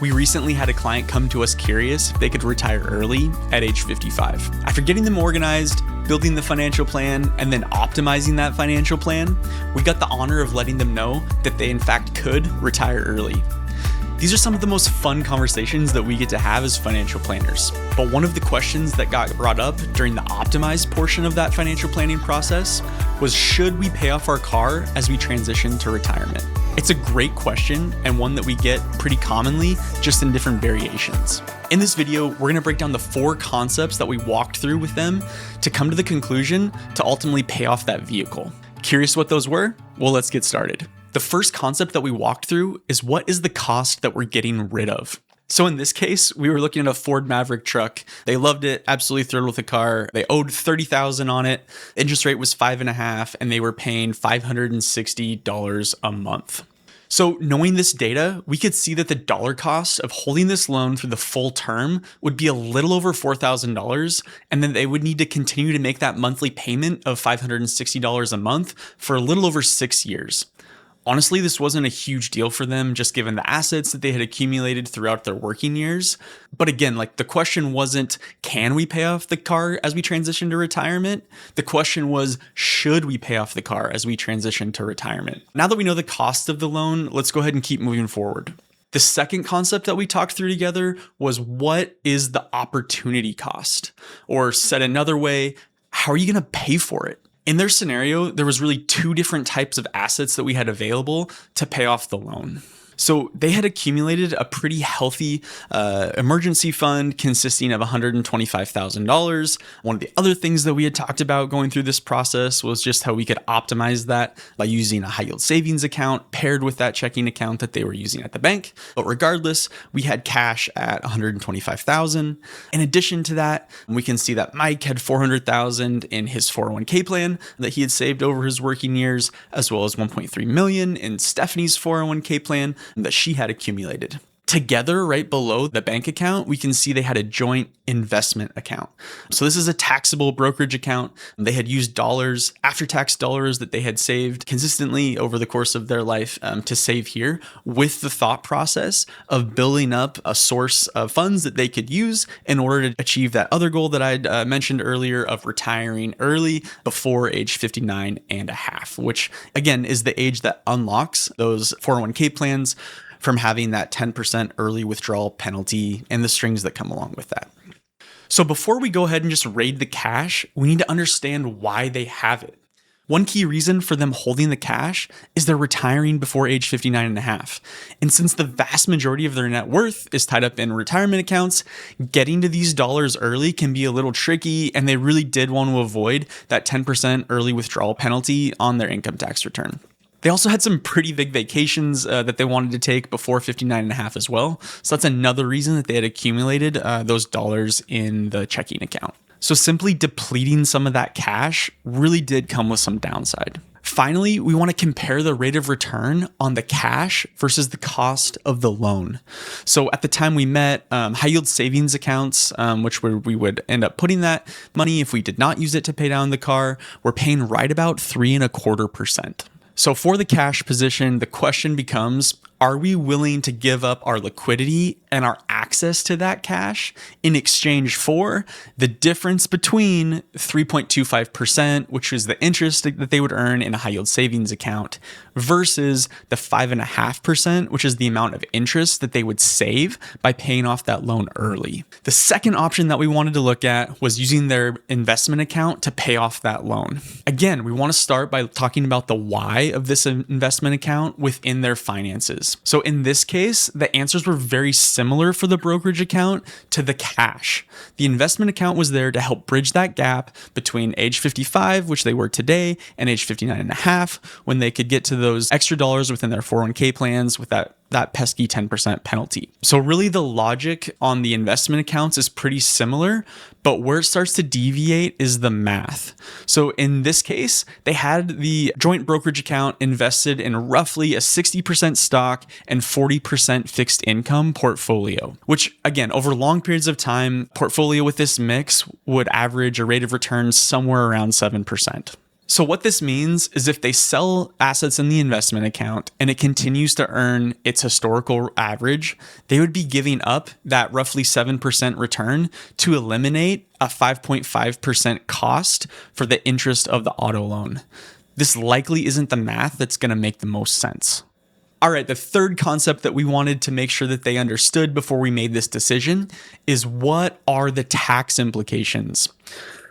We recently had a client come to us curious if they could retire early at age 55. After getting them organized, building the financial plan, and then optimizing that financial plan, we got the honor of letting them know that they in fact could retire early. These are some of the most fun conversations that we get to have as financial planners. But one of the questions that got brought up during the optimized portion of that financial planning process was, should we pay off our car as we transition to retirement? It's a great question and one that we get pretty commonly, just in different variations. In this video, we're going to break down the 4 concepts that we walked through with them to come to the conclusion to ultimately pay off that vehicle. Curious what those were? Well, let's get started. The first concept that we walked through is, what is the cost that we're getting rid of? So in this case, we were looking at a Ford Maverick truck. They loved it, absolutely thrilled with the car. They owed $30,000 on it. Interest rate was 5.5%, and they were paying $560 a month. So knowing this data, we could see that the dollar cost of holding this loan through the full term would be a little over $4,000, and then they would need to continue to make that monthly payment of $560 a month for a little over 6 years. Honestly, this wasn't a huge deal for them, just given the assets that they had accumulated throughout their working years. But again, the question wasn't, can we pay off the car as we transition to retirement? The question was, should we pay off the car as we transition to retirement? Now that we know the cost of the loan, let's go ahead and keep moving forward. The second concept that we talked through together was, what is the opportunity cost? Or said another way, how are you going to pay for it? In their scenario, there was really 2 different types of assets that we had available to pay off the loan. So they had accumulated a pretty healthy emergency fund consisting of $125,000. One of the other things that we had talked about going through this process was just how we could optimize that by using a high yield savings account paired with that checking account that they were using at the bank. But regardless, we had cash at $125,000. In addition to that, we can see that Mike had $400,000 in his 401k plan that he had saved over his working years, as well as $1.3 million in Stephanie's 401k plan that she had accumulated. Together, right below the bank account, we can see they had a joint investment account. So this is a taxable brokerage account. They had used dollars, after-tax dollars that they had saved consistently over the course of their life to save here, with the thought process of building up a source of funds that they could use in order to achieve that other goal that I'd mentioned earlier of retiring early before age 59 and a half, which again is the age that unlocks those 401k plans from having that 10% early withdrawal penalty and the strings that come along with that. So before we go ahead and just raid the cash, we need to understand why they have it. One key reason for them holding the cash is they're retiring before age 59 and a half. And since the vast majority of their net worth is tied up in retirement accounts, getting to these dollars early can be a little tricky, and they really did want to avoid that 10% early withdrawal penalty on their income tax return. They also had some pretty big vacations that they wanted to take before 59 and a half as well. So that's another reason that they had accumulated those dollars in the checking account. So simply depleting some of that cash really did come with some downside. Finally, we want to compare the rate of return on the cash versus the cost of the loan. So at the time we met, high yield savings accounts, which we would end up putting that money if we did not use it to pay down the car, were paying right about 3.25%. So for the cash position, the question becomes, are we willing to give up our liquidity and our access to that cash in exchange for the difference between 3.25%, which is the interest that they would earn in a high yield savings account, versus the 5.5%, which is the amount of interest that they would save by paying off that loan early? The second option that we wanted to look at was using their investment account to pay off that loan. Again, we want to start by talking about the why of this investment account within their finances. So in this case, the answers were very similar for the brokerage account to the cash. The investment account was there to help bridge that gap between age 55, which they were today, and age 59 and a half, when they could get to those extra dollars within their 401k plans with that pesky 10% penalty. So really the logic on the investment accounts is pretty similar, but where it starts to deviate is the math. So in this case, they had the joint brokerage account invested in roughly a 60% stock and 40% fixed income portfolio, which again, over long periods of time, portfolio with this mix would average a rate of return somewhere around 7%. So what this means is if they sell assets in the investment account and it continues to earn its historical average, they would be giving up that roughly 7% return to eliminate a 5.5% cost for the interest of the auto loan. This likely isn't the math that's going to make the most sense. All right, the third concept that we wanted to make sure that they understood before we made this decision is what are the tax implications?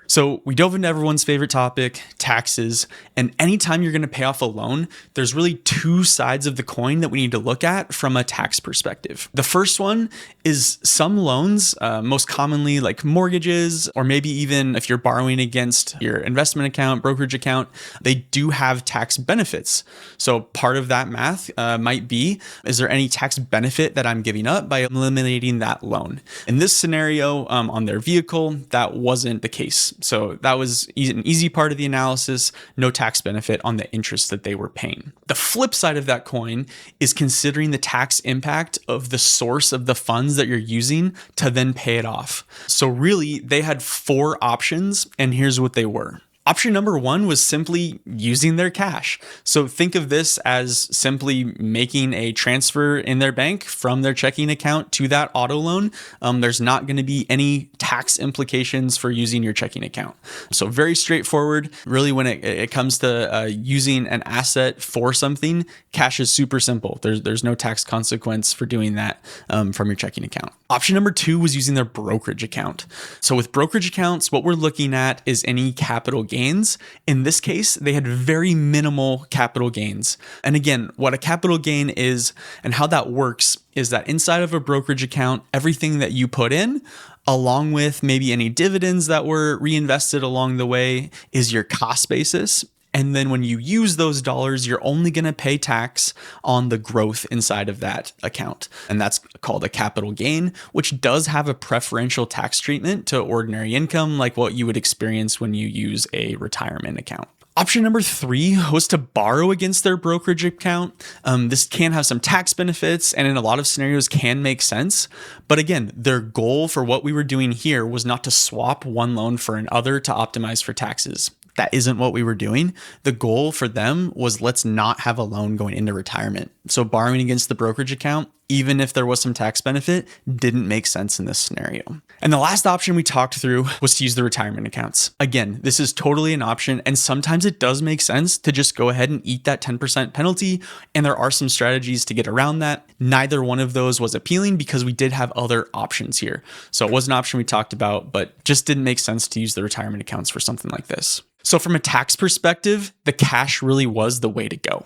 So we dove into everyone's favorite topic, taxes. And anytime you're going to pay off a loan, there's really two sides of the coin that we need to look at from a tax perspective. The first one is some loans, most commonly like mortgages, or maybe even if you're borrowing against your investment account, brokerage account, they do have tax benefits. So part of that math might be, is there any tax benefit that I'm giving up by eliminating that loan? In this scenario, on their vehicle, that wasn't the case. So that was an easy part of the analysis, no tax benefit on the interest that they were paying. The flip side of that coin is considering the tax impact of the source of the funds that you're using to then pay it off. So really, they had four options, and here's what they were. Option number one was simply using their cash. So think of this as simply making a transfer in their bank from their checking account to that auto loan. There's not going to be any tax implications for using your checking account. So very straightforward. Really, when it comes to using an asset for something, cash is super simple. There's no tax consequence for doing that from your checking account. Option number two was using their brokerage account. So with brokerage accounts, what we're looking at is any capital gains. In this case, they had very minimal capital gains. And again, what a capital gain is and how that works is that inside of a brokerage account, everything that you put in, along with maybe any dividends that were reinvested along the way, is your cost basis. And then when you use those dollars, you're only going to pay tax on the growth inside of that account. And that's called a capital gain, which does have a preferential tax treatment to ordinary income, like what you would experience when you use a retirement account. Option number three was to borrow against their brokerage account. This can have some tax benefits and in a lot of scenarios can make sense. But again, their goal for what we were doing here was not to swap one loan for another to optimize for taxes. That isn't what we were doing. The goal for them was let's not have a loan going into retirement. So borrowing against the brokerage account, even if there was some tax benefit, didn't make sense in this scenario. And the last option we talked through was to use the retirement accounts. Again, this is totally an option, and sometimes it does make sense to just go ahead and eat that 10% penalty, and there are some strategies to get around that. Neither one of those was appealing because we did have other options here. So it was an option we talked about, but just didn't make sense to use the retirement accounts for something like this. So from a tax perspective, the cash really was the way to go.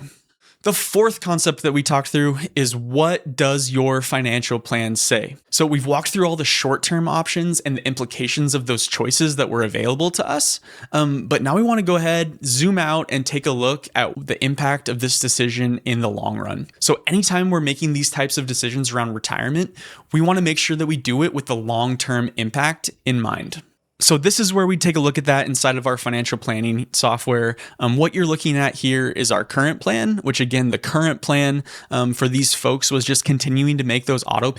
The fourth concept that we talked through is what does your financial plan say? So we've walked through all the short-term options and the implications of those choices that were available to us. But now we want to go ahead, zoom out, and take a look at the impact of this decision in the long run. So anytime we're making these types of decisions around retirement, we want to make sure that we do it with the long-term impact in mind. So this is where we take a look at that inside of our financial planning software. What you're looking at here is our current plan, which again, the current plan for these folks was just continuing to make those auto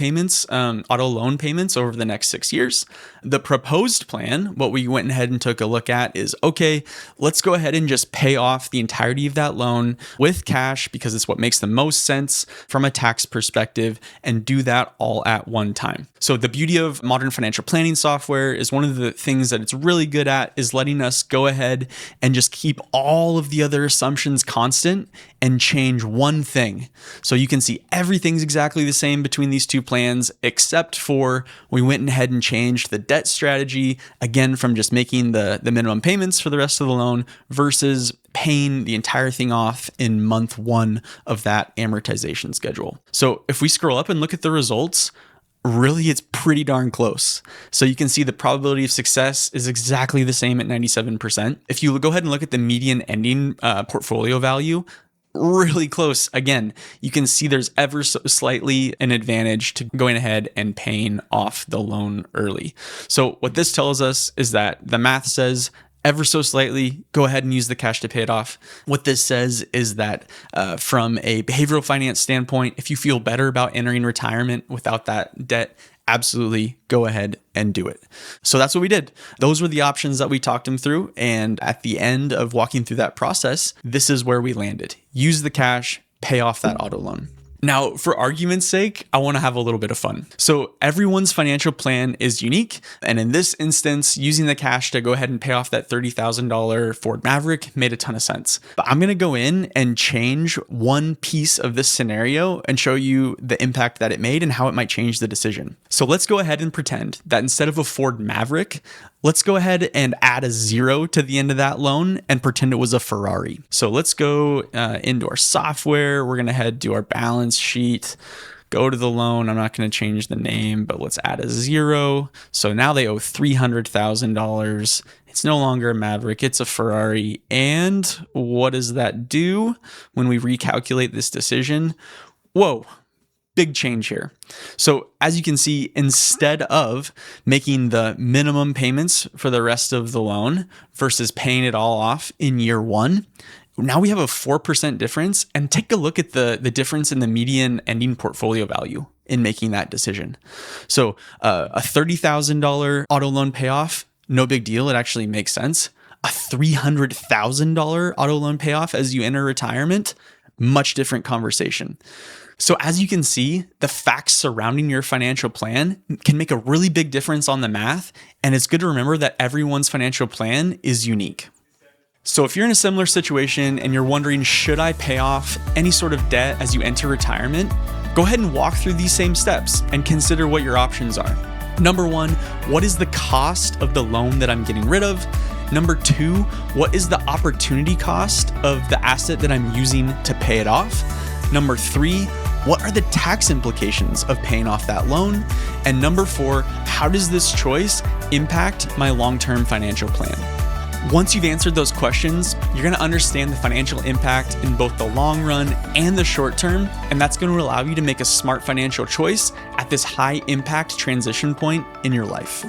loan payments over the next 6 years. The proposed plan, what we went ahead and took a look at is, okay, let's go ahead and just pay off the entirety of that loan with cash because it's what makes the most sense from a tax perspective and do that all at one time. So the beauty of modern financial planning software is one of the things that it's really good at is letting us go ahead and just keep all of the other assumptions constant and change one thing. So you can see everything's exactly the same between these two plans, except for we went ahead and changed the debt strategy, again, from just making the minimum payments for the rest of the loan versus paying the entire thing off in month one of that amortization schedule. So if we scroll up and look at the results, really, it's pretty darn close. So you can see the probability of success is exactly the same at 97%. If you go ahead and look at the median ending portfolio value, really close. Again, you can see there's ever so slightly an advantage to going ahead and paying off the loan early. So what this tells us is that the math says ever so slightly, go ahead and use the cash to pay it off. What this says is that from a behavioral finance standpoint, if you feel better about entering retirement without that debt, absolutely go ahead and do it. So that's what we did. Those were the options that we talked him through. And at the end of walking through that process, this is where we landed. Use the cash, pay off that auto loan. Now, for argument's sake, I want to have a little bit of fun. So everyone's financial plan is unique. And in this instance, using the cash to go ahead and pay off that $30,000 Ford Maverick made a ton of sense. But I'm going to go in and change one piece of this scenario and show you the impact that it made and how it might change the decision. So let's go ahead and pretend that instead of a Ford Maverick, let's go ahead and add a 0 to the end of that loan and pretend it was a Ferrari. So let's go into our software. We're going to head to our balance sheet, go to the loan. I'm not going to change the name, but let's add a 0. So now they owe $300,000. It's no longer a Maverick, it's a Ferrari. And what does that do when we recalculate this decision? Whoa. Big change here. So as you can see, instead of making the minimum payments for the rest of the loan versus paying it all off in year 1, now we have a 4% difference. And take a look at the difference in the median ending portfolio value in making that decision. So a $30,000 auto loan payoff, no big deal. It actually makes sense. A $300,000 auto loan payoff as you enter retirement, much different conversation. So as you can see, the facts surrounding your financial plan can make a really big difference on the math. And it's good to remember that everyone's financial plan is unique. So if you're in a similar situation and you're wondering, should I pay off any sort of debt as you enter retirement? Go ahead and walk through these same steps and consider what your options are. Number 1, what is the cost of the loan that I'm getting rid of? Number 2, what is the opportunity cost of the asset that I'm using to pay it off? Number 3, what are the tax implications of paying off that loan? And number 4, how does this choice impact my long-term financial plan? Once you've answered those questions, you're going to understand the financial impact in both the long run and the short term, and that's going to allow you to make a smart financial choice at this high impact transition point in your life.